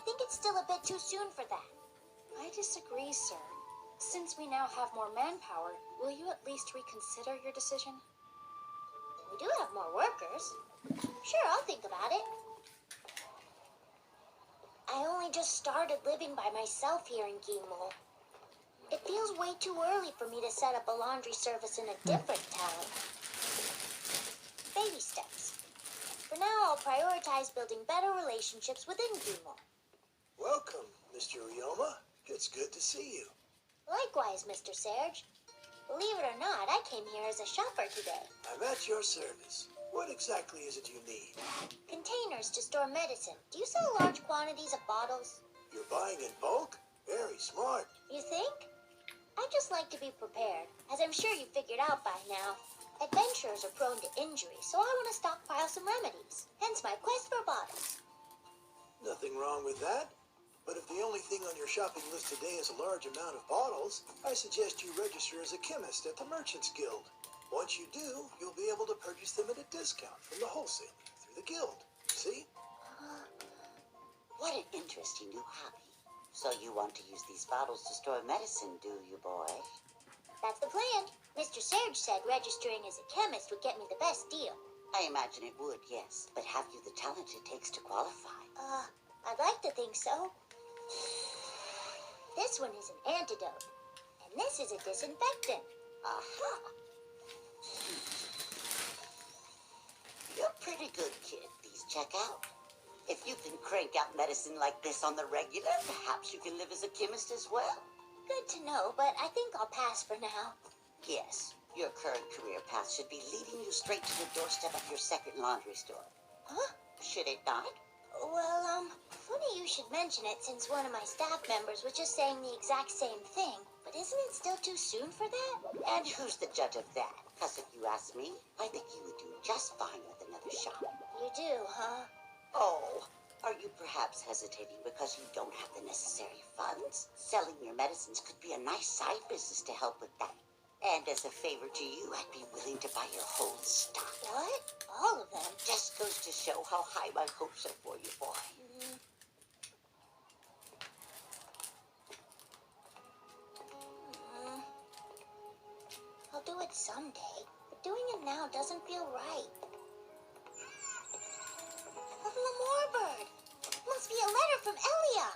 think it's still a bit too soon for that. I disagree, sir. Since we now have more manpower, will you at least reconsider your decision? We do have more workers. Sure, I'll think about it. I only just started living by myself here in Gimel. It feels way too early for me to set up a laundry service in a different town. Baby steps. For now, I'll prioritize building better relationships within Gimel. Welcome, Mr. Ryoma. It's good to see you. Likewise, Mr. Serge. Believe it or not, I came here as a shopper today. I'm at your service. What exactly is it you need? Containers to store medicine. Do you sell large quantities of bottles? You're buying in bulk? Very smart. You think? I just like to be prepared, as I'm sure you figured out by now. Adventurers are prone to injury, so I want to stockpile some remedies. Hence my quest for bottles. Nothing wrong with that. But if the only thing on your shopping list today is a large amount of bottles, I suggest you register as a chemist at the Merchants Guild. Once you do, you'll be able to purchase them at a discount from the wholesaler through the guild. See? What an interesting new hobby. So you want to use these bottles to store medicine, do you, boy? That's the plan. Mr. Serge said registering as a chemist would get me the best deal. I imagine it would, yes. But have you the talent it takes to qualify? I'd like to think so. This one is an antidote, and this is a disinfectant. Aha! You're a pretty good kid. These check out. If you can crank out medicine like this on the regular, perhaps you can live as a chemist as well. Good to know, but I think I'll pass for now. Yes, your current career path should be leading you straight to the doorstep of your second laundry store. Huh? Should it not? Well, funny you should mention it since one of my staff members was just saying the exact same thing. But isn't it still too soon for that? And who's the judge of that? Because if you ask me, I think you would do just fine with another shop. You do, huh? Oh, are you perhaps hesitating because you don't have the necessary funds? Selling your medicines could be a nice side business to help with that. And as a favor to you, I'd be willing to buy your whole stock. What? All of them? Just goes to show how high my hopes are for you, boy. I'll do it someday, but doing it now doesn't feel right. A Lamore bird! Must be a letter from Elia!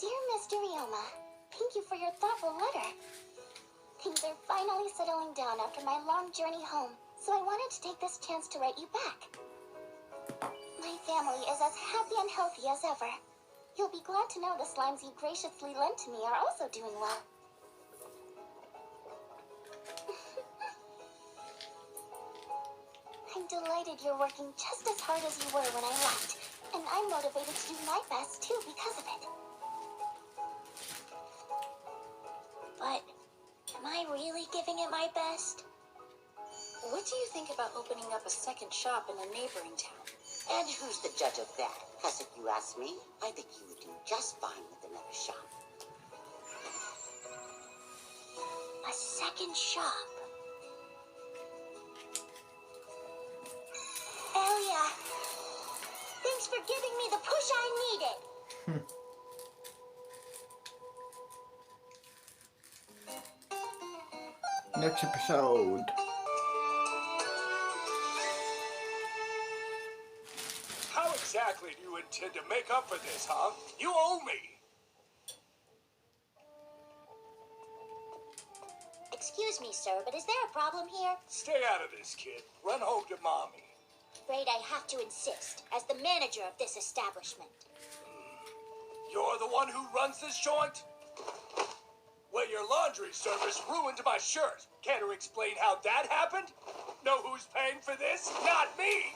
Dear Mr. Ryoma, thank you for your thoughtful letter. Things are finally settling down after my long journey home, so I wanted to take this chance to write you back. My family is as happy and healthy as ever. You'll be glad to know the slimes you graciously lent to me are also doing well. I'm delighted you're working just as hard as you were when I left, and I'm motivated to do my best too because of it. But am I really giving it my best? What do you think about opening up a second shop in a neighboring town? And who's the judge of that? Because if you ask me, I think you would do just fine with another shop. A second shop? Elia! Thanks for giving me the push I needed! Next episode. How exactly do you intend to make up for this, huh? You owe me! Excuse me, sir, but is there a problem here? Stay out of this, kid. Run home to mommy. Afraid I have to insist, as the manager of this establishment. You're the one who runs this joint? Well, your laundry service ruined my shirt. Care to explain how that happened? Know who's paying for this? Not me!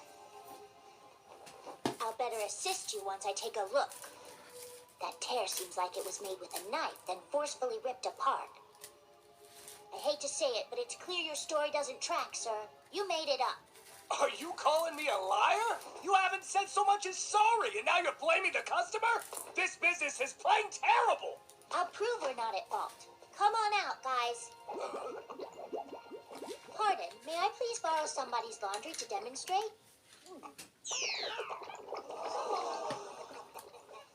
I'll better assist you once I take a look. That tear seems like it was made with a knife, then forcefully ripped apart. I hate to say it, but it's clear your story doesn't track, sir. You made it up. Are you calling me a liar? You haven't said so much as sorry, and now you're blaming the customer? This business is plain terrible! I'll prove we're not at fault. Come on out, guys. Pardon, may I please borrow somebody's laundry to demonstrate?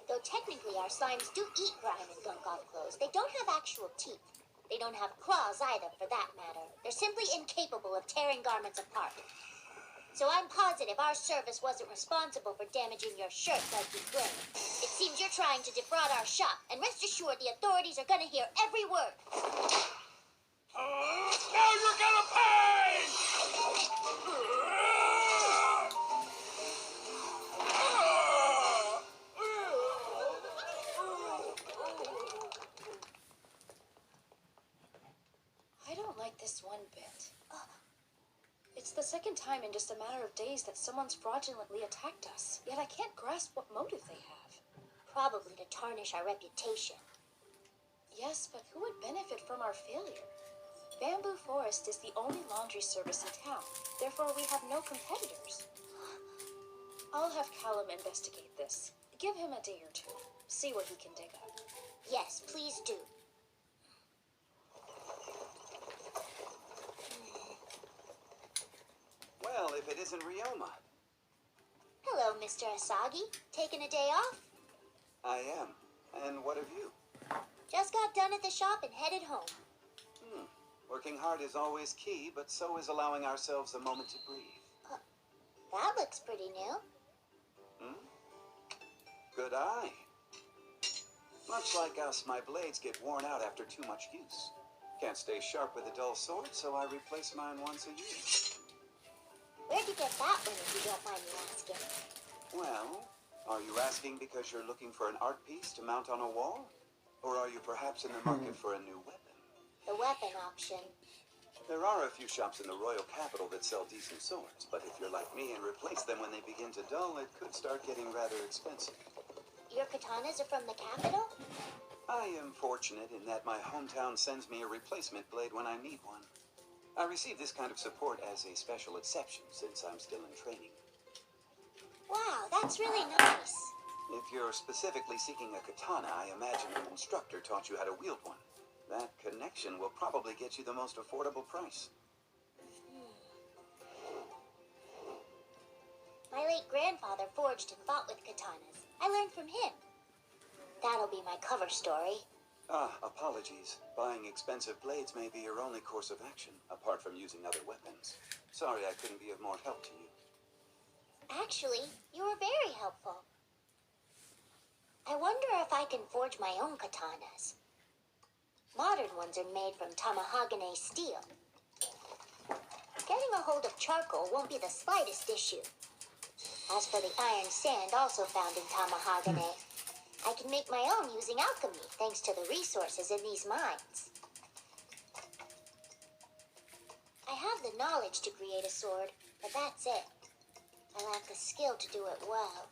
Though technically our slimes do eat grime and gunk off clothes, they don't have actual teeth. They don't have claws either, for that matter. They're simply incapable of tearing garments apart. So I'm positive our service wasn't responsible for damaging your shirt like you claim. It seems you're trying to defraud our shop, and rest assured the authorities are gonna hear every word. Now you're gonna pay! I don't like this one bit. It's the second time in just a matter of days that someone's fraudulently attacked us, yet I can't grasp what motive they have. Probably to tarnish our reputation. Yes, but who would benefit from our failure? Bamboo Forest is the only laundry service in town, therefore we have no competitors. I'll have Callum investigate this. Give him a day or two. See what he can dig up. Yes, please do. Well, if it isn't Ryoma. Hello, Mr. Asagi. Taking a day off? I am. And what of you? Just got done at the shop and headed home. Working hard is always key, but so is allowing ourselves a moment to breathe. That looks pretty new. Good eye. Much like us, my blades get worn out after too much use. Can't stay sharp with a dull sword, so I replace mine once a year. Where'd you get that one, if you don't mind me asking? Well, are you asking because you're looking for an art piece to mount on a wall? Or are you perhaps in the market for a new weapon? The weapon option. There are a few shops in the royal capital that sell decent swords, but if you're like me and replace them when they begin to dull, it could start getting rather expensive. Your katanas are from the capital? I am fortunate in that my hometown sends me a replacement blade when I need one. I receive this kind of support as a special exception since I'm still in training. Wow, that's really nice. If you're specifically seeking a katana, I imagine an instructor taught you how to wield one. That connection will probably get you the most affordable price. My late grandfather forged and fought with katanas. I learned from him. That'll be my cover story. Apologies. Buying expensive blades may be your only course of action, apart from using other weapons. Sorry I couldn't be of more help to you. Actually, you were very helpful. I wonder if I can forge my own katanas. Modern ones are made from tamahagane steel. Getting a hold of charcoal won't be the slightest issue. As for the iron sand also found in tamahagane, I can make my own using alchemy thanks to the resources in these mines. I have the knowledge to create a sword, but that's it. I lack the skill to do it well.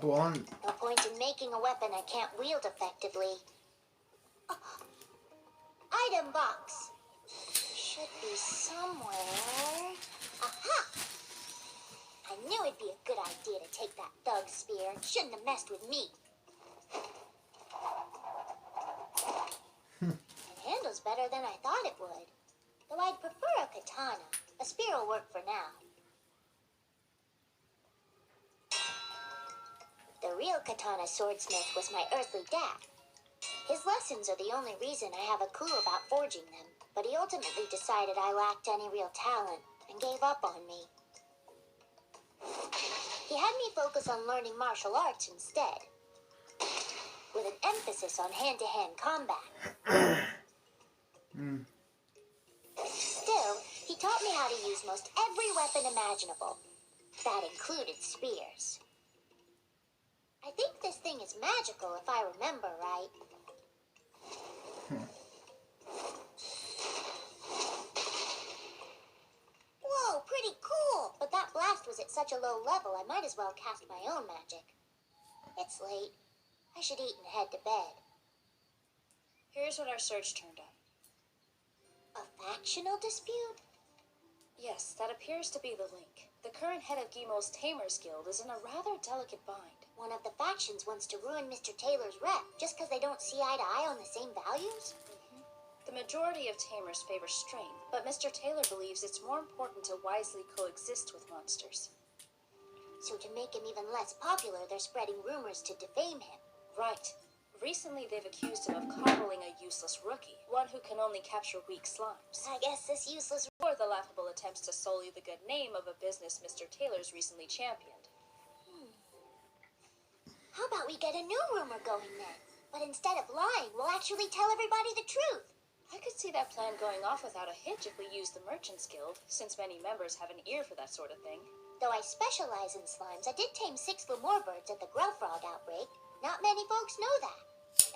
Buon. No point in making a weapon I can't wield effectively. Item box. Should be somewhere. Aha! I knew it'd be a good idea to take that thug spear. Shouldn't have messed with me. It handles better than I thought it would. Though I'd prefer a katana. A spear will work for now. The real katana swordsmith was my earthly dad. His lessons are the only reason I have a clue about forging them, but he ultimately decided I lacked any real talent and gave up on me. He had me focus on learning martial arts instead, with an emphasis on hand-to-hand combat. Still, he taught me how to use most every weapon imaginable. That included spears. I think this thing is magical if I remember right. Whoa, pretty cool! But that blast was at such a low level, I might as well cast my own magic. It's late. I should eat and head to bed. Here's what our search turned up. A factional dispute? Yes, that appears to be the link. The current head of Gimo's Tamers Guild is in a rather delicate bind. One of the factions wants to ruin Mr. Taylor's rep just because they don't see eye to eye on the same values? The majority of tamers favor strength, but Mr. Taylor believes it's more important to wisely coexist with monsters. So to make him even less popular, they're spreading rumors to defame him. Right. Recently, they've accused him of coddling a useless rookie, one who can only capture weak slimes. I guess this useless... Or the laughable attempts to sully the good name of a business Mr. Taylor's recently championed. How about we get a new rumor going then? But instead of lying, we'll actually tell everybody the truth. I could see that plan going off without a hitch if we used the Merchants Guild, since many members have an ear for that sort of thing. Though I specialize in slimes, I did tame 6 lemur birds at the Grell Frog outbreak. Not many folks know that.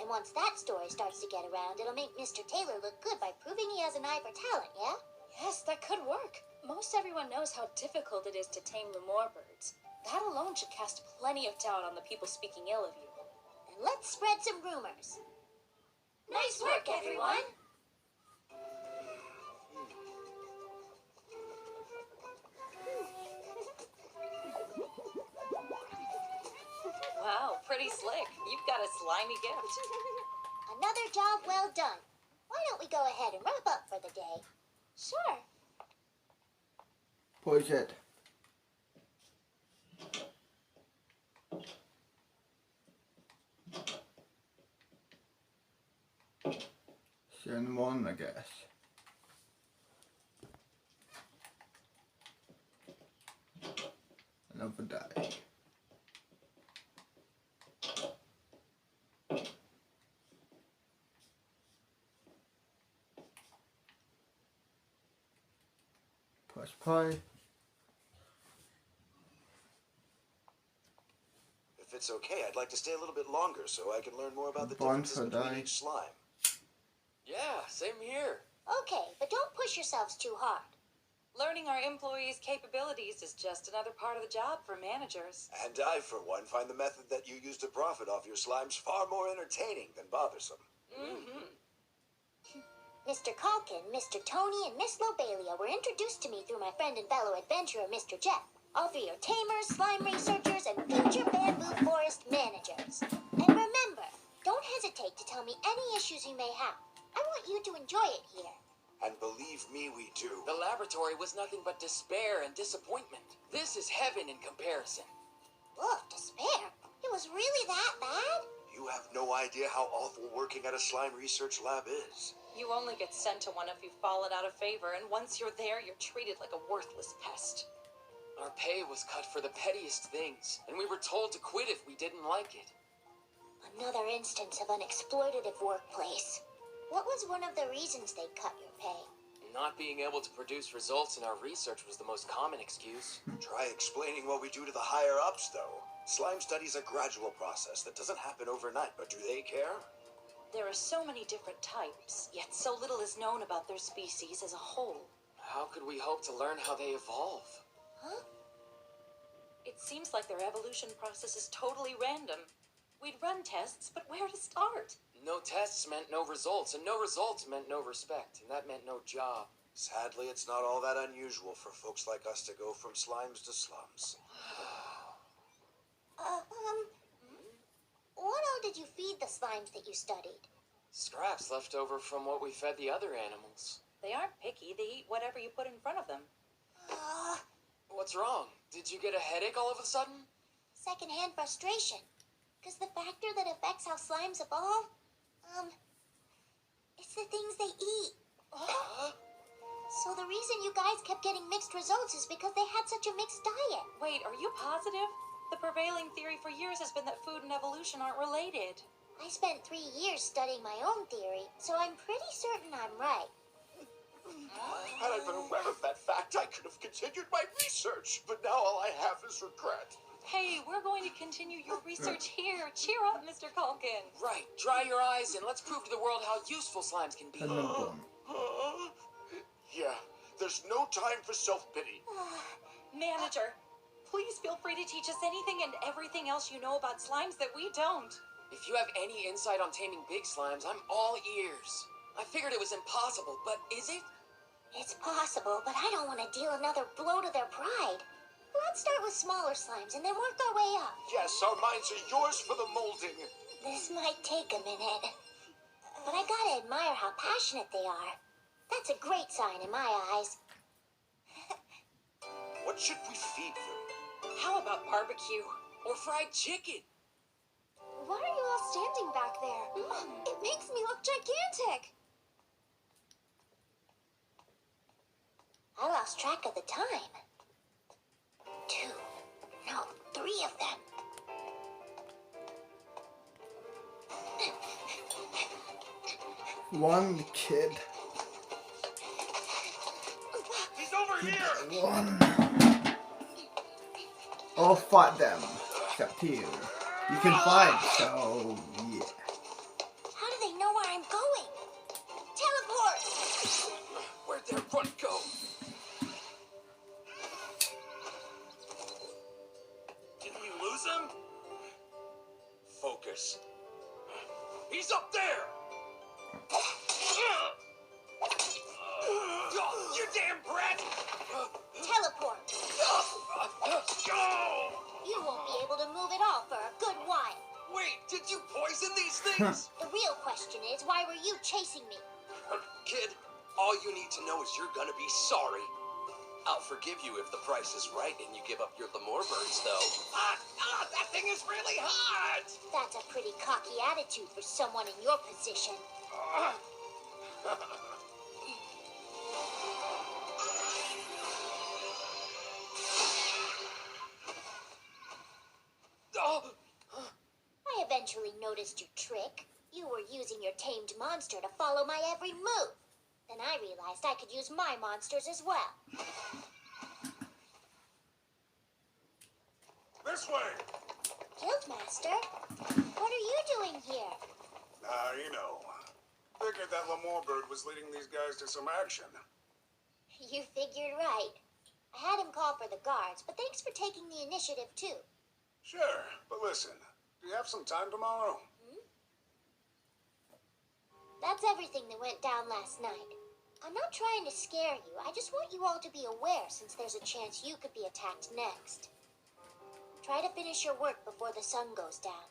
And once that story starts to get around, it'll make Mr. Taylor look good by proving he has an eye for talent, yeah? Yes, that could work. Most everyone knows how difficult it is to tame lemur birds. That alone should cast plenty of doubt on the people speaking ill of you. And let's spread some rumors. Nice work, everyone! Wow, pretty slick. You've got a slimy gift. Another job well done. Why don't we go ahead and wrap up for the day? Sure. Push it. Send one, I guess. Another die. Press play. If it's okay, I'd like to stay a little bit longer so I can learn more about the Bond differences for between die. each slime. Yeah, same here. Okay, but don't push yourselves too hard. Learning our employees' capabilities is just another part of the job for managers. And I, for one, find the method that you use to profit off your slimes far more entertaining than bothersome. Mr. Calkin, Mr. Tony, and Miss Lobelia were introduced to me through my friend and fellow adventurer, Mr. Jeff. All 3 are tamers, slime researchers, and future bamboo forest managers. And remember, don't hesitate to tell me any issues you may have. I want you to enjoy it here. And believe me, we do. The laboratory was nothing but despair and disappointment. This is heaven in comparison. Ugh, despair. It was really that bad? You have no idea how awful working at a slime research lab is. You only get sent to one if you've fallen out of favor, and once you're there, you're treated like a worthless pest. Our pay was cut for the pettiest things, and we were told to quit if we didn't like it. Another instance of an exploitative workplace. What was one of the reasons they cut your pay? Not being able to produce results in our research was the most common excuse. Try explaining what we do to the higher-ups, though. Slime study's a gradual process that doesn't happen overnight, but do they care? There are so many different types, yet so little is known about their species as a whole. How could we hope to learn how they evolve? Huh? It seems like their evolution process is totally random. We'd run tests, but where to start? No tests meant no results, and no results meant no respect, and that meant no job. Sadly, it's not all that unusual for folks like us to go from slimes to slums. What all did you feed the slimes that you studied? Scraps left over from what we fed the other animals. They aren't picky, they eat whatever you put in front of them. What's wrong? Did you get a headache all of a sudden? Secondhand frustration. Because the factor that affects how slimes evolve, it's the things they eat. So the reason you guys kept getting mixed results is because they had such a mixed diet. Wait, are you positive? The prevailing theory for years has been that food and evolution aren't related. I spent 3 years studying my own theory, so I'm pretty certain I'm right. Had I been aware of that fact, I could have continued my research, but now all I have is regret. Hey, we're going to continue your research here. Cheer up, Mr. Culkin. Right, dry your eyes and let's prove to the world how useful slimes can be. Yeah, there's no time for self-pity. Manager, please feel free to teach us anything and everything else you know about slimes that we don't. If you have any insight on taming big slimes, I'm all ears. I figured it was impossible, but is it? It's possible, but I don't want to deal another blow to their pride. Let's start with smaller slimes and then work our way up. Yes, our minds are yours for the molding. This might take a minute. but I gotta admire how passionate they are. That's a great sign in my eyes. What should we feed them? How about barbecue or fried chicken? Why are you all standing back there? It makes me look gigantic. I lost track of the time. 2, no, 3 of them. One kid. He's over here! One. I'll fight them. It's up to you. You can fight, so yeah. How do they know where I'm going? Teleport! Where'd their run go? Did we lose him? Focus. He's up there! You damn brat! Teleport! Go! You won't be able to move at all for a good while. Wait, did you poison these things? The real question is, why were you chasing me? Kid, all you need to know is you're gonna be sorry. I'll forgive you if the price is right and you give up your Lemur birds, though. That thing is really hot! That's a pretty cocky attitude for someone in your position. I eventually noticed your trick. You were using your tamed monster to follow my every move. Then I realized I could use my monsters as well. This way! Guildmaster, what are you doing here? You know. Figured that Lemur bird was leading these guys to some action. You figured right. I had him call for the guards, but thanks for taking the initiative too. Sure, but listen. Do you have some time tomorrow? That's everything that went down last night. I'm not trying to scare you. I just want you all to be aware since there's a chance you could be attacked next. Try to finish your work before the sun goes down.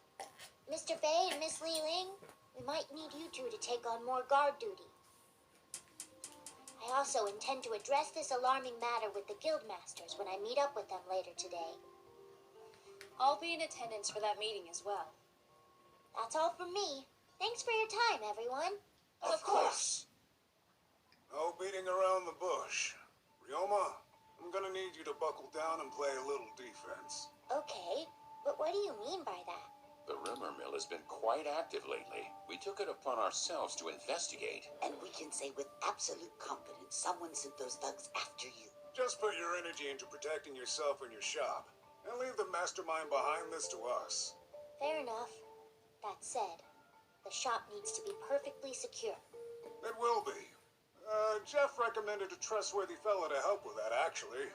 Mr. Bay and Miss Li Ling, we might need you two to take on more guard duty. I also intend to address this alarming matter with the guildmasters when I meet up with them later today. I'll be in attendance for that meeting as well. That's all from me. Thanks for your time, everyone. Of course. No beating around the bush. Ryoma, I'm gonna need you to buckle down and play a little defense. Okay, but what do you mean by that? The rumor mill has been quite active lately. We took it upon ourselves to investigate. And we can say with absolute confidence someone sent those thugs after you. Just put your energy into protecting yourself and your shop, and leave the mastermind behind this to us. Fair enough. That said, the shop needs to be perfectly secure. It will be. Jeff recommended a trustworthy fella to help with that, actually.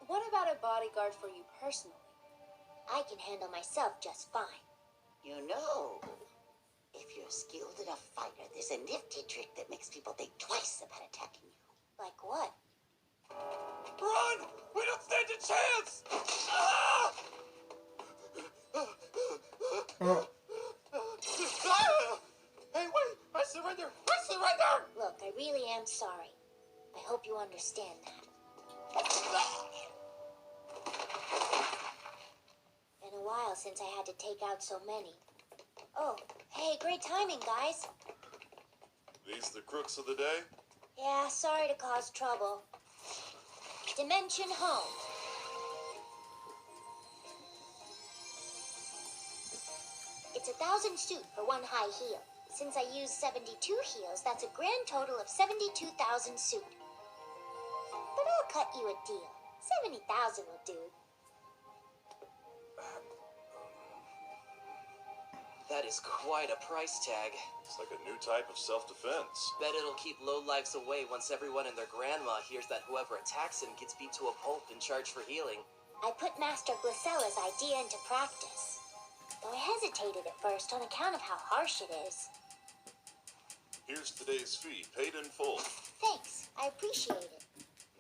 What about a bodyguard for you personally? I can handle myself just fine. You know, if you're a skilled enough fighter, there's a nifty trick that makes people think twice about attacking you. Like what? Run! We don't stand a chance! Ah! Hey, wait! I surrender! I surrender! Look, I really am sorry. I hope you understand that. Been a while since I had to take out so many. Oh, hey, great timing, guys. These the crooks of the day? Yeah, sorry to cause trouble. Dimension home. It's 1,000 suit for one high heel. Since I used 72 heels, that's a grand total of 72,000 suit. But I'll cut you a deal. 70,000 will do. That is quite a price tag. It's like a new type of self-defense. Bet it'll keep lowlifes away once everyone and their grandma hears that whoever attacks him gets beat to a pulp and charged for healing. I put Master Glicella's idea into practice. Though I hesitated at first on account of how harsh it is. Here's today's fee, paid in full. Thanks, I appreciate it.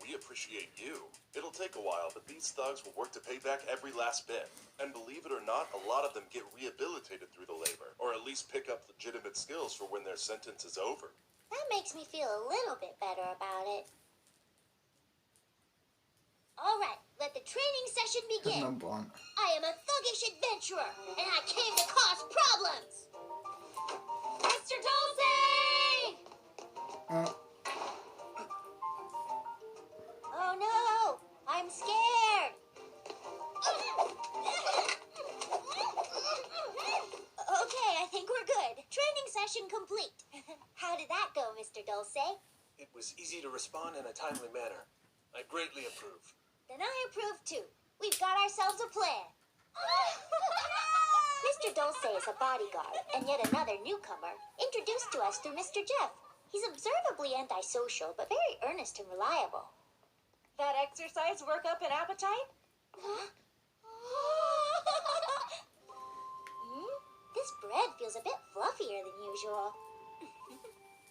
We appreciate you. It'll take a while, but these thugs will work to pay back every last bit. And believe it or not, a lot of them get rehabilitated through the labor, or at least pick up legitimate skills for when their sentence is over. That makes me feel a little bit better about it. All right, let the training session begin. Number one. I am a thuggish adventurer, and I came to cause problems. Mr. Dulce! Oh no, I'm scared. Okay, I think we're good. Training session complete. How did that go, Mr. Dulce? It was easy to respond in a timely manner. I greatly approve. Then I approve too. We've got ourselves a plan. Mr. Dulce is a bodyguard, and yet another newcomer, introduced to us through Mr. Jeff. He's observably antisocial, but very earnest and reliable. That exercise work up an appetite? This bread feels a bit fluffier than usual.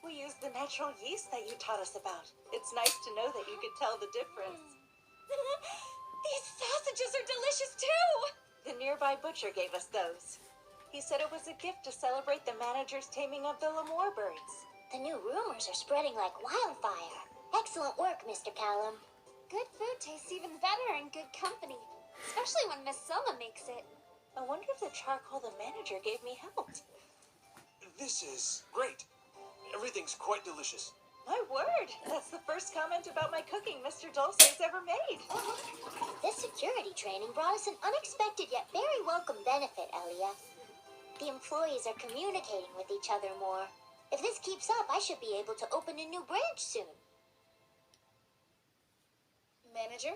We used the natural yeast that you taught us about. It's nice to know that you could tell the difference. These sausages are delicious too! The nearby butcher gave us those. He said it was a gift to celebrate the manager's taming of the Lemore birds. The new rumors are spreading like wildfire. Excellent work, Mr. Callum. Good food tastes even better in good company, especially when Miss Selma makes it. I wonder if the charcoal the manager gave me helped. This is great. Everything's quite delicious. My word! That's the first comment about my cooking Mr. Dulce's ever made. This security training brought us an unexpected yet very welcome benefit, Elia. The employees are communicating with each other more. If this keeps up, I should be able to open a new branch soon. Manager,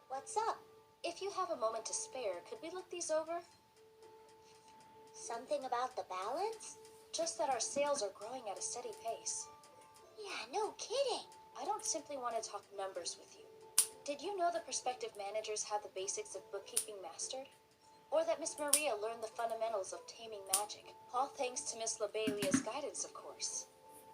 What's up? if you have a moment to spare, could we look these over? Something about the balance? Just that our sales are growing at a steady pace. Yeah, no kidding. I don't simply want to talk numbers with you. Did you know the prospective managers have the basics of bookkeeping mastered? Or that Miss Maria learned the fundamentals of taming magic? All thanks to Miss Lobelia's guidance, of course.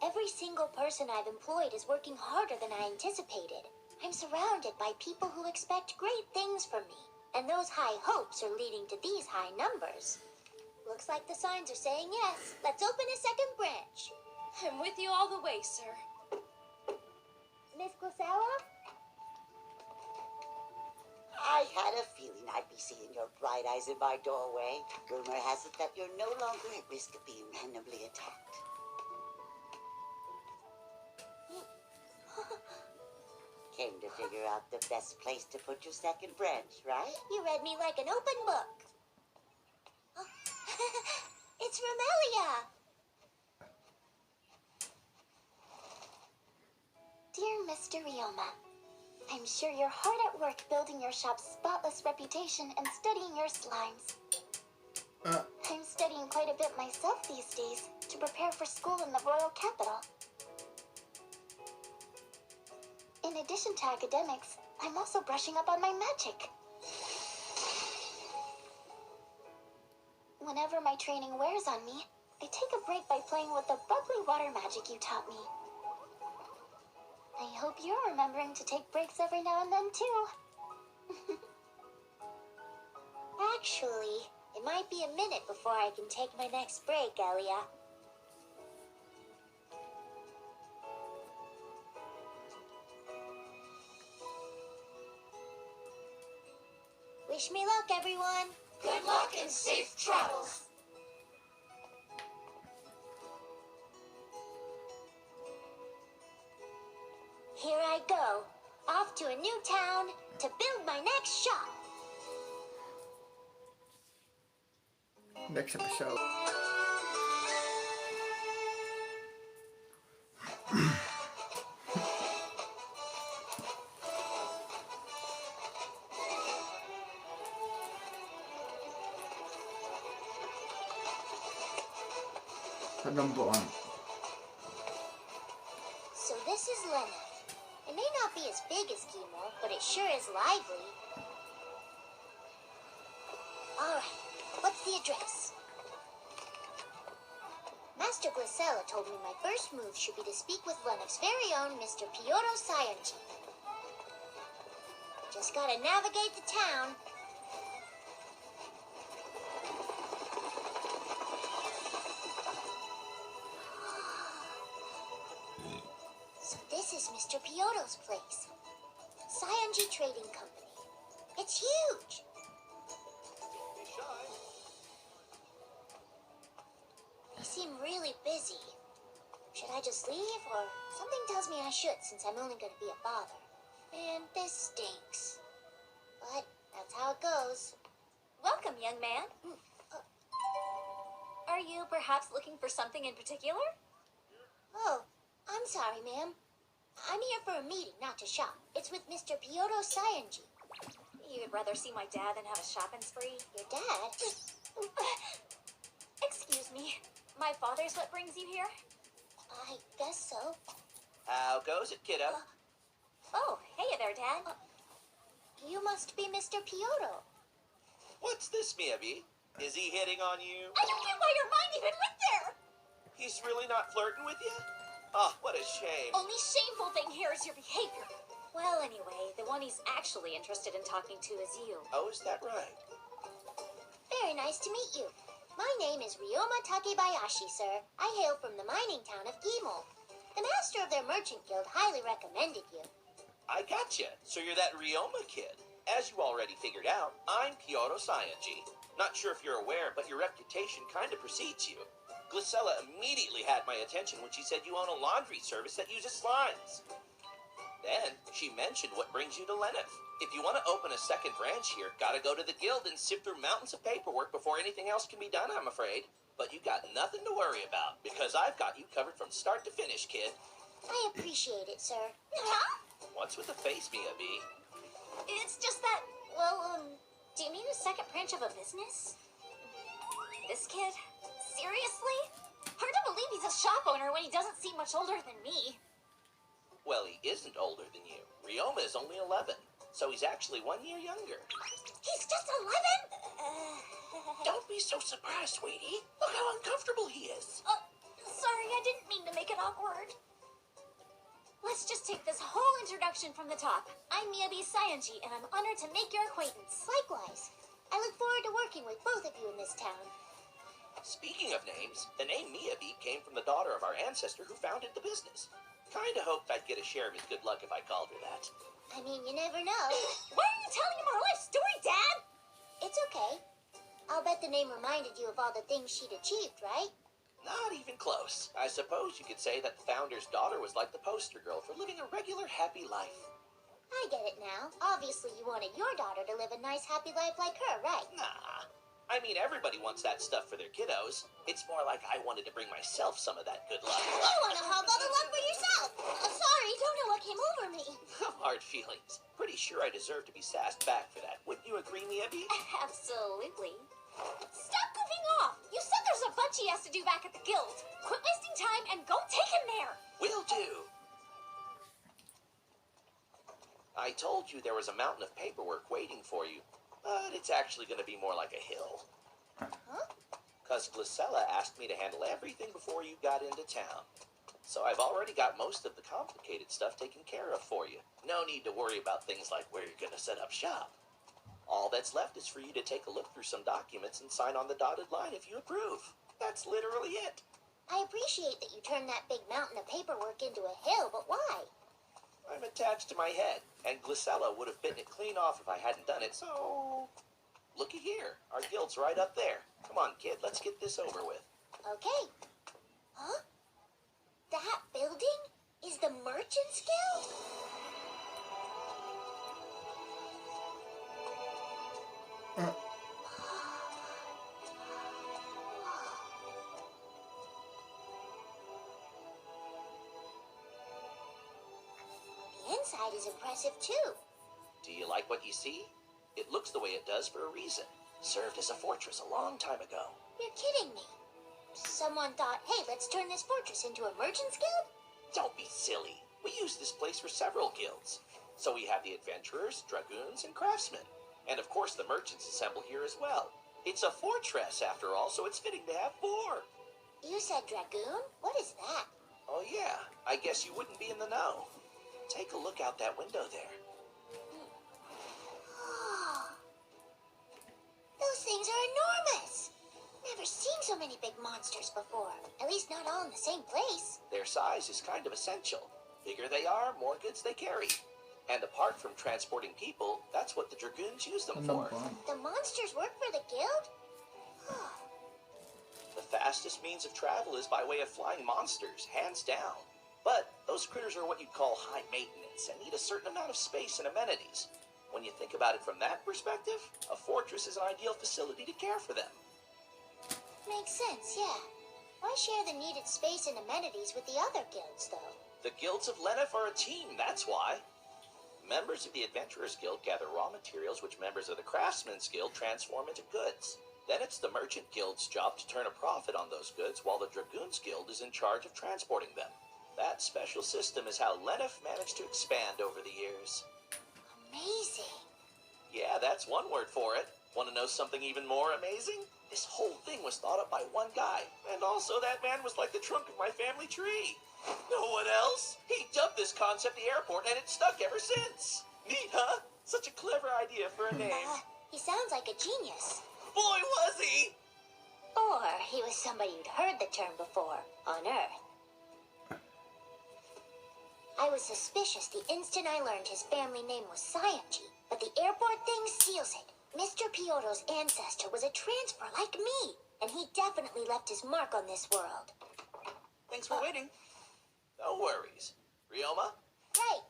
Every single person I've employed is working harder than I anticipated. I'm surrounded by people who expect great things from me, and those high hopes are leading to these high numbers. Looks like the signs are saying yes. Let's open a second branch. I'm with you all the way, sir. Miss Glisella? I had a feeling I'd be seeing your bright eyes in my doorway. Rumor has it that you're no longer at risk of being randomly attacked. Came to figure out the best place to put your second branch, right? You read me like an open book. It's Romelia! Dear Mr. Rioma, I'm sure you're hard at work building your shop's spotless reputation and studying your slimes. I'm studying quite a bit myself these days to prepare for school in the royal capital. In addition to academics, I'm also brushing up on my magic. Whenever my training wears on me, I take a break by playing with the bubbly water magic you taught me. I hope you're remembering to take breaks every now and then, too. Actually, it might be a minute before I can take my next break, Elia. Wish me luck, everyone. Good luck and safe travels. Here I go, off to a new town to build my next shop. Next episode. Number one. So this is Lena. It may not be as big as Gilmore, but it sure is lively. Alright, what's the address? Master Glisella told me my first move should be to speak with Lennox's very own Mr. Piotr Scienci. Just gotta navigate the town. So this is Mr. Piotto's place. Cyangy Trading Company. It's huge. They seem really busy. Should I just leave, or something tells me I should since I'm only gonna be a bother. Man, this stinks. But that's how it goes. Welcome, young man. Are you perhaps looking for something in particular? Oh, I'm sorry, ma'am. I'm here for a meeting, not to shop. It's with Mr. Piotto Cyangy. You'd rather see my dad than have a shopping spree? Your dad? Excuse me. My father's what brings you here? I guess so. How goes it, kiddo? Oh, hey there, Dad. You must be Mr. Piotto. What's this, Miyabi? Is he hitting on you? I don't get why your mind even went there! He's really not flirting with you? Oh, what a shame. Only shameful thing here is your behavior. Well, anyway, the one he's actually interested in talking to is you. Oh, is that right? Very nice to meet you. My name is Ryoma Takebayashi, sir. I hail from the mining town of Gimo. The master of their merchant guild highly recommended you. I gotcha. So you're that Ryoma kid. As you already figured out, I'm Piotto Cyangy. Not sure if you're aware, but your reputation kind of precedes you. Glycella immediately had my attention when she said you own a laundry service that uses slimes. Then she mentioned what brings you to Lenneth. If you want to open a second branch here, gotta go to the guild and sift through mountains of paperwork before anything else can be done, I'm afraid. But you got nothing to worry about, because I've got you covered from start to finish, kid. I appreciate it, sir. Huh? What's with the face, Miyabi? It's just that, well, do you mean a second branch of a business? This kid? Seriously? Hard to believe he's a shop owner when he doesn't seem much older than me. Well, he isn't older than you. Ryoma is only 11, so he's actually 1 year younger. He's just 11? Don't be so surprised, sweetie. Look how uncomfortable he is. Sorry, I didn't mean to make it awkward. Let's just take this whole introduction from the top. I'm Miyabi Cyangy, and I'm honored to make your acquaintance. Likewise. I look forward to working with both of you in this town. Speaking of names, the name Miyabi came from the daughter of our ancestor who founded the business. Kinda hoped I'd get a share of his good luck if I called her that. I mean, you never know. Why are you telling him our life story, Dad? It's okay. I'll bet the name reminded you of all the things she'd achieved, right? Not even close. I suppose you could say that the founder's daughter was like the poster girl for living a regular, happy life. I get it now. Obviously, you wanted your daughter to live a nice, happy life like her, right? Nah. I mean, everybody wants that stuff for their kiddos. It's more like I wanted to bring myself some of that good luck. You want to have all the luck for yourself. Sorry, don't know what came over me. Hard feelings. Pretty sure I deserve to be sassed back for that. Wouldn't you agree, Miyabi? Absolutely. Stop goofing off! You said there's a bunch he has to do back at the guild. Quit wasting time and go take him there! Will do. I told you there was a mountain of paperwork waiting for you, but it's actually going to be more like a hill. Huh? Because Glycella asked me to handle everything before you got into town. So I've already got most of the complicated stuff taken care of for you. No need to worry about things like where you're going to set up shop. All that's left is for you to take a look through some documents and sign on the dotted line if you approve. That's literally it. I appreciate that you turned that big mountain of paperwork into a hill, but why? I'm attached to my head, and Glycella would have bitten it clean off if I hadn't done it, so... Looky here. Our guild's right up there. Come on, kid, let's get this over with. Okay. Huh? That building is the Merchants Guild? The inside is impressive too. Do you like what you see? It looks the way it does for a reason. Served as a fortress a long time ago. You're kidding me. Someone thought, hey, let's turn this fortress into a Merchants Guild? Don't be silly. We use this place for several guilds. So we have the adventurers, dragoons, and craftsmen. And of course the merchants assemble here as well. It's a fortress after all, so it's fitting to have 4. You said dragoon? What is that? Oh yeah, I guess you wouldn't be in the know. Take a look out that window there. things are enormous. Never seen so many big monsters before. At least not all in the same place. Their size is kind of essential. Bigger they are, more goods they carry. And apart from transporting people, that's what the Dragoons use them for. The monsters work for the guild? The fastest means of travel is by way of flying monsters, hands down. But those critters are what you'd call high maintenance and need a certain amount of space and amenities. When you think about it from that perspective, a fortress is an ideal facility to care for them. Makes sense, yeah. Why share the needed space and amenities with the other guilds, though? The guilds of Lenif are a team, that's why. Members of the Adventurers Guild gather raw materials which members of the Craftsmen's Guild transform into goods. Then it's the Merchant Guild's job to turn a profit on those goods while the Dragoons Guild is in charge of transporting them. That special system is how Lenif managed to expand over the years. Amazing. Yeah, that's one word for it. Want to know something even more amazing? This whole thing was thought up by one guy. And also that man was like the trunk of my family tree. No one else? He dubbed this concept the airport and it's stuck ever since. Neat, huh? Such a clever idea for a name. He sounds like a genius. Boy, was he! Or he was somebody who'd heard the term before, on Earth. I was suspicious the instant I learned his family name was Scienji, but the airport thing seals it. Mr. Piotto's ancestor was a transfer like me, and he definitely left his mark on this world. Thanks for waiting. No worries. Ryoma? Right.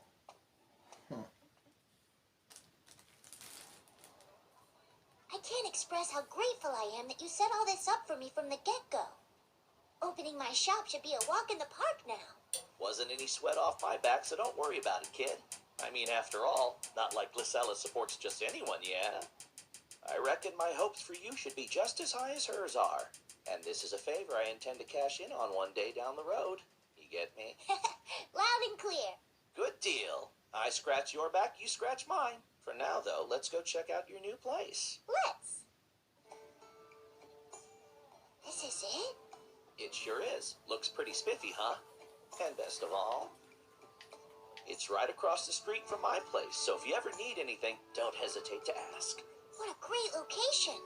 I can't express how grateful I am that you set all this up for me from the get-go. Opening my shop should be a walk in the park now. Wasn't any sweat off my back, so don't worry about it, kid. I mean, after all, not like Glisella supports just anyone, yeah? I reckon my hopes for you should be just as high as hers are. And this is a favor I intend to cash in on one day down the road. You get me? Loud and clear. Good deal. I scratch your back, you scratch mine. For now, though, let's go check out your new place. Let's. This is it? It sure is. Looks pretty spiffy, huh? And best of all, it's right across the street from my place, so if you ever need anything, don't hesitate to ask. What a great location.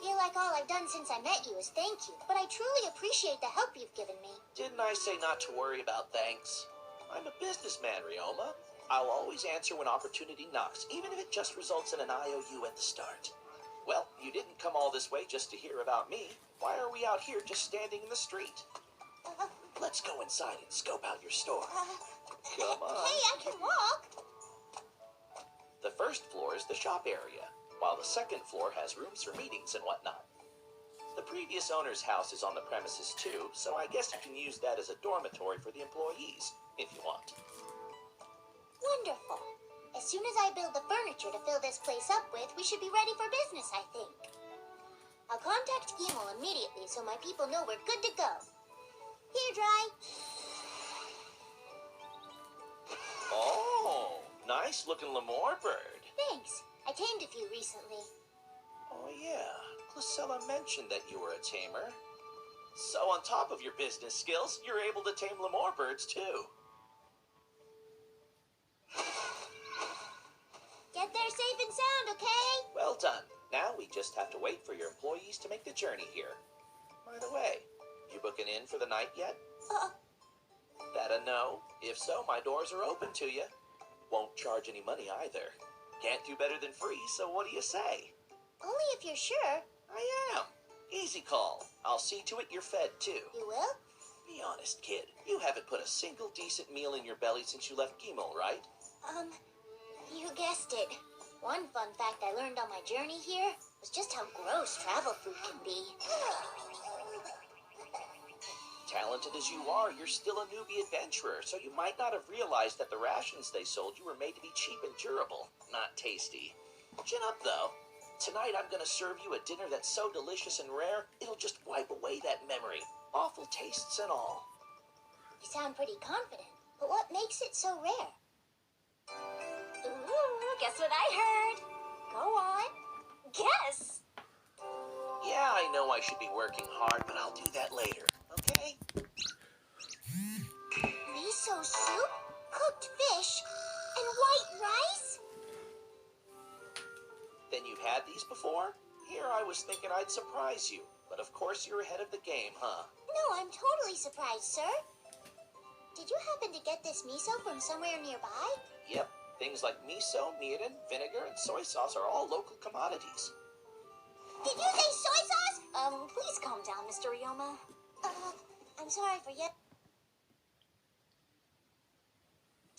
Feel like all I've done since I met you is thank you, but I truly appreciate the help you've given me. Didn't I say not to worry about thanks? I'm a businessman, Ryoma. I'll always answer when opportunity knocks, even if it just results in an IOU at the start. Well, you didn't come all this way just to hear about me. Why are we out here just standing in the street? Let's go inside and scope out your store. Come on. Hey, I can walk. The first floor is the shop area, while the second floor has rooms for meetings and whatnot. The previous owner's house is on the premises too, so I guess you can use that as a dormitory for the employees, if you want. Wonderful. As soon as I build the furniture to fill this place up with, we should be ready for business, I think. I'll contact Gimel immediately so my people know we're good to go. Here, Dry. Oh, nice looking Lemur bird. Thanks. I tamed a few recently. Oh yeah, Glisella mentioned that you were a tamer. So on top of your business skills, you're able to tame Lemur birds too. Get there safe and sound, okay? Well done. Now we just have to wait for your employees to make the journey here. By the way, you booking in for the night yet? That a no? If so, my doors are open to you. Won't charge any money either. Can't do better than free, so what do you say? Only if you're sure. I am. Easy call. I'll see to it you're fed too. You will? Be honest, kid. You haven't put a single decent meal in your belly since you left Gimel, right? You guessed it. One fun fact I learned on my journey here was just how gross travel food can be. Talented as you are, you're still a newbie adventurer, so you might not have realized that the rations they sold you were made to be cheap and durable, not tasty. Chin up, though. Tonight I'm gonna serve you a dinner that's so delicious and rare, it'll just wipe away that memory. Awful tastes and all. You sound pretty confident, but what makes it so rare? Ooh, guess what I heard? Go on. Guess. Yeah, I know I should be working hard, but I'll do that later, okay? Miso soup, cooked fish, and white rice? Then you've had these before? Here I was thinking I'd surprise you, but of course you're ahead of the game, huh? No, I'm totally surprised, sir. Did you happen to get this miso from somewhere nearby? Yep, things like miso, mirin, vinegar, and soy sauce are all local commodities. Did you say soy sauce? Please calm down, Mr. Ryoma. I'm sorry for yet.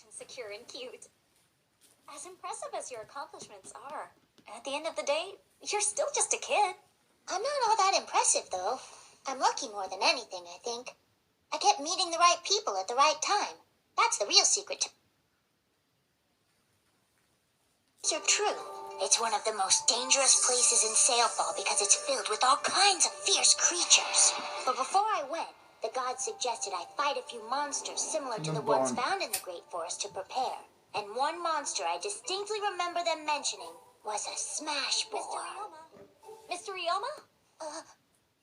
Secure and cute. As impressive as your accomplishments are, at the end of the day, you're still just a kid. I'm not all that impressive, though. I'm lucky more than anything, I think. I kept meeting the right people at the right time. That's the real secret to... These are true. It's one of the most dangerous places in Sailfall because it's filled with all kinds of fierce creatures. But before I went, the gods suggested I fight a few monsters similar to the ones found in the Great Forest to prepare. And one monster I distinctly remember them mentioning was a smash boar. Mr. Ryoma?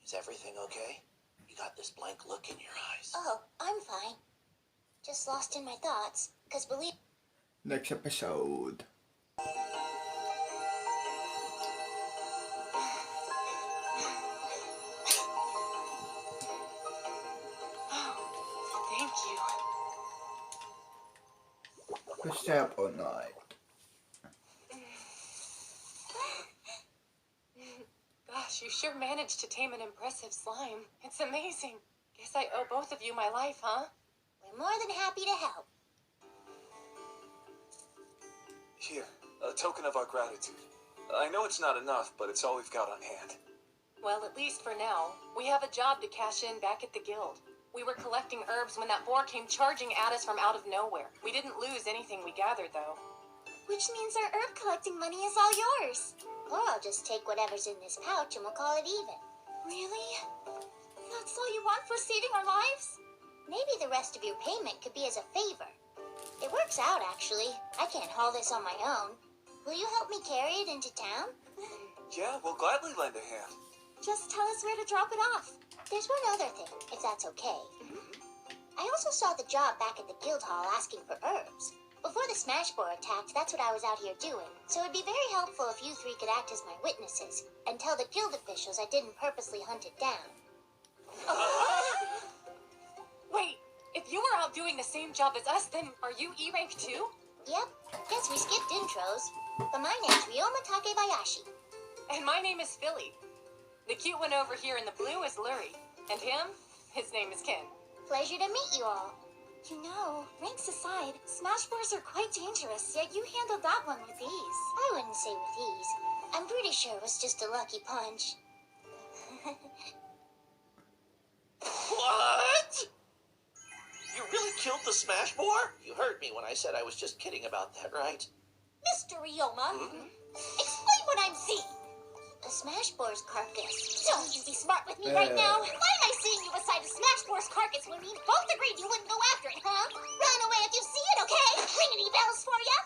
Is everything okay? You got this blank look in your eyes. Oh, I'm fine. Just lost in my thoughts. Because believe... Next episode. Thank you. The step or night. Gosh, you sure managed to tame an impressive slime. It's amazing. Guess I owe both of you my life, huh? We're more than happy to help. Here, a token of our gratitude. I know it's not enough, but it's all we've got on hand. Well, at least for now, we have a job to cash in back at the guild. We were collecting herbs when that boar came charging at us from out of nowhere. We didn't lose anything we gathered, though. Which means our herb collecting money is all yours. Or I'll just take whatever's in this pouch and we'll call it even. Really? That's all you want for saving our lives? Maybe the rest of your payment could be as a favor. It works out, actually. I can't haul this on my own. Will you help me carry it into town? Yeah, we'll gladly lend a hand. Just tell us where to drop it off. There's one other thing, if that's okay. I also saw the job back at the guild hall asking for herbs. Before the smash boar attacked, that's what I was out here doing. So it'd be very helpful if you three could act as my witnesses and tell the guild officials I didn't purposely hunt it down. Wait, if you were out doing the same job as us, then are you E-rank too? Yep, guess we skipped intros. But my name's Ryoma Takebayashi. And my name is Philly. The cute one over here in the blue is Lurie. And him? His name is Ken. Pleasure to meet you all. You know, ranks aside, smash boars are quite dangerous, yet you handled that one with ease. I wouldn't say with ease. I'm pretty sure it was just a lucky punch. What? You really killed the smash boar? You heard me when I said I was just kidding about that, right? Mr. Ryoma, explain what I'm seeing. A smash boar's carcass. Don't you be smart with me right now. Why am I seeing you beside a smash boar's carcass when we both agreed you wouldn't go after it, huh? Run away if you see it, okay? Ring any bells for ya?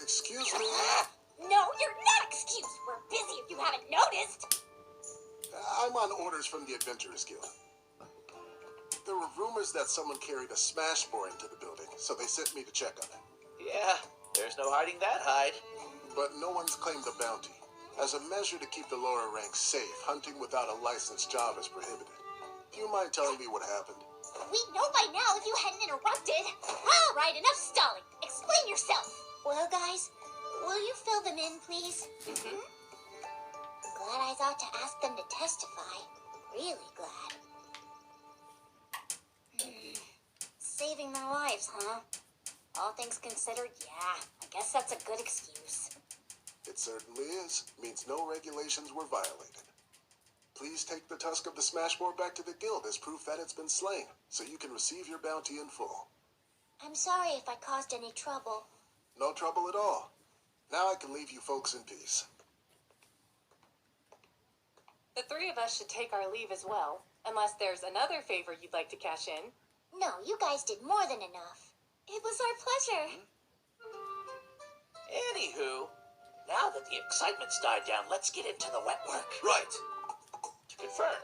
Excuse me. No, you're not excused. We're busy if you haven't noticed. I'm on orders from the Adventurers Guild. There were rumors that someone carried a smash boar into the building, so they sent me to check on it. Yeah, there's no hiding that hide. But no one's claimed a bounty. As a measure to keep the lower ranks safe, hunting without a licensed job is prohibited. Do you mind telling me what happened? We'd know by now if you hadn't interrupted. All right, enough stalling. Explain yourself. Well, guys, will you fill them in, please? Glad I thought to ask them to testify. Really glad. Saving their lives, huh? All things considered, yeah. I guess that's a good excuse. It certainly is. Means no regulations were violated. Please take the tusk of the smash boar back to the guild as proof that it's been slain, so you can receive your bounty in full. I'm sorry if I caused any trouble. No trouble at all. Now I can leave you folks in peace. The three of us should take our leave as well, unless there's another favor you'd like to cash in. No, you guys did more than enough. It was our pleasure. Anywho, now that the excitement's died down, let's get into the wet work. Right. To confirm,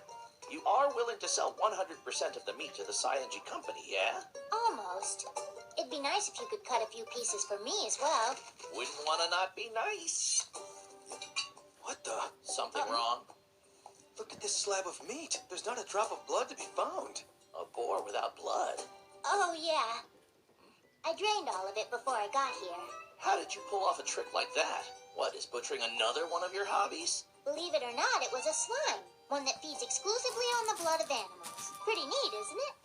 you are willing to sell 100% of the meat to the Cyangy company, yeah? Almost. It'd be nice if you could cut a few pieces for me as well. Wouldn't want to not be nice. What the? Something wrong? Look at this slab of meat. There's not a drop of blood to be found. A boar without blood? Oh, yeah. I drained all of it before I got here. How did you pull off a trick like that? What, is butchering another one of your hobbies? Believe it or not, it was a slime. One that feeds exclusively on the blood of animals. Pretty neat, isn't it?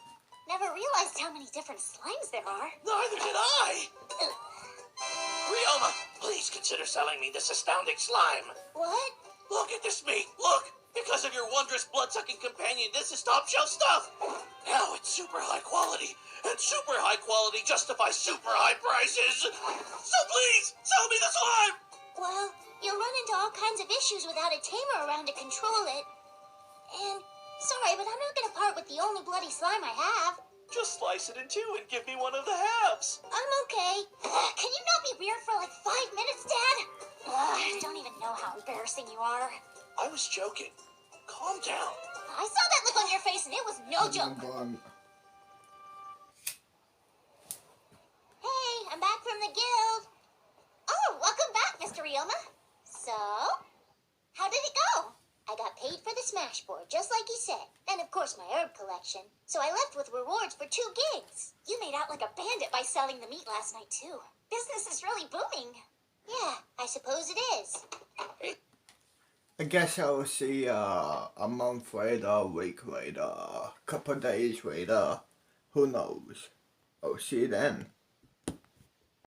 Never realized how many different slimes there are. Neither did I! Ryoma, please consider selling me this astounding slime. What? Look at this meat, look! Because of your wondrous blood-sucking companion, this is top-shelf stuff! Now it's super high quality, and super high quality justifies super high prices! So please, sell me the slime! Well, you'll run into all kinds of issues without a tamer around to control it. And, sorry, but I'm not gonna part with the only bloody slime I have. Just slice it in two and give me one of the halves. I'm okay. Can you not be weird for like 5 minutes, Dad? I don't even know how embarrassing you are. I was joking. Calm down. I saw that look on your face and it was no joke. Hey, I'm back from the guild. Oh, welcome back, Mr. Ryoma. So, How did it go? I got paid for the smash board, just like he said. And of course my herb collection. So I left with rewards for 2 gigs. You made out like a bandit by selling the meat last night, too. Business is really booming. Yeah, I suppose it is. I guess I'll see a month later, a week later, a couple days later. Who knows? I'll see you then.